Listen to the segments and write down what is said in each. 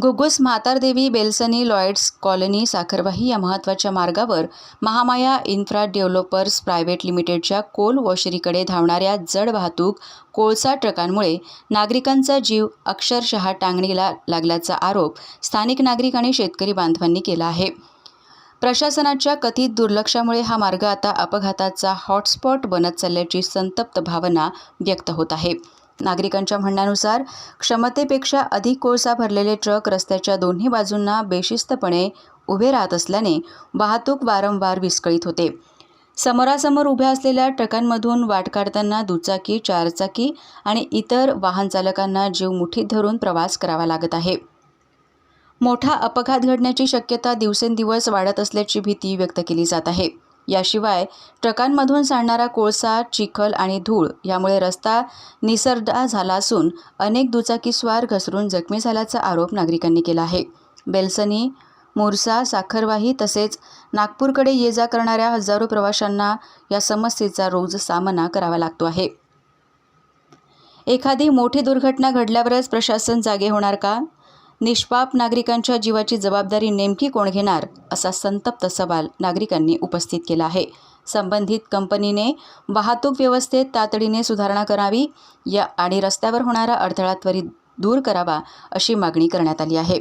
Ghugus म्हातारदेवी बेलसनी Lloyds colony साखरवाही या महत्त्वाच्या मार्गावर महामाया इन्फ्रा डेव्हलपर्स प्रायव्हेट लिमिटेडच्या कोल वॉशरीकडे धावणाऱ्या जड वाहतूक कोळसा ट्रकांमुळे नागरिकांचा जीव अक्षरशः टांगणीला लागल्याचा आरोप स्थानिक नागरिक आणि शेतकरी बांधवांनी केला आहे. प्रशासनाच्या कथित दुर्लक्षामुळे हा मार्ग आता अपघाताचा हॉटस्पॉट बनत चालल्याची संतप्त भावना व्यक्त होत आहे. नागरिकांच्या म्हणण्यानुसार क्षमतेपेक्षा अधिक कोळसा भरलेले ट्रक रस्त्याच्या दोन्ही बाजूंना बेशिस्तपणे उभे राहत असल्याने वाहतूक वारंवार विस्कळीत होते. समोरासमोर उभ्या असलेल्या ट्रकांमधून वाट काढताना दुचाकी, चारचाकी आणि इतर वाहन चालकांना जीव मुठीत धरून प्रवास करावा लागत आहे. मोठा अपघात घडण्याची शक्यता दिवसेंदिवस वाढत असल्याची भीती व्यक्त केली जात आहे. याशिवाय ट्रकांमधून सांडणारा कोळसा, चिखल आणि धूळ यामुळे रस्ता निसरडा झाला असून अनेक दुचाकीस्वार घसरून जखमी झाल्याचा आरोप नागरिकांनी केला आहे. बेलसनी, मुरसा, साखरवाही तसेच नागपूरकडे ये-जा करणाऱ्या हजारो प्रवाशांना या समस्येचा रोज सामना करावा लागतो आहे. एखादी मोठी दुर्घटना घडल्यावरच प्रशासन जागे होणार का? निष्पाप नागरिकांच्या जीवाची जबाबदारी नेमकी कोण घेणार, असा संतप्त सवाल नागरिकांनी उपस्थित केला आहे. संबंधित कंपनीने वाहतूक व्यवस्थेत तातडीने सुधारणा करावी आणि रस्त्यावर होणारा अडथळा त्वरित दूर करावा, अशी मागणी करण्यात आली आहे.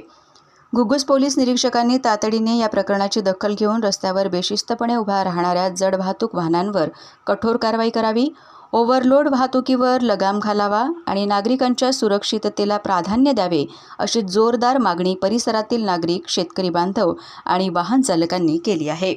घुग्गुस पोलीस निरीक्षकांनी तातडीने या प्रकरणाची दखल घेऊन रस्त्यावर बेशिस्तपणे उभ्या राहणाऱ्या जड वाहतूक वाहनांवर कठोर कारवाई करावी, ओव्हरलोड वाहतुकीवर लगाम घालावा आणि नागरिकांच्या सुरक्षिततेला प्राधान्य द्यावे, अशी जोरदार मागणी परिसरातील नागरिक, शेतकरी बांधव आणि वाहन चालकांनी केली आहे.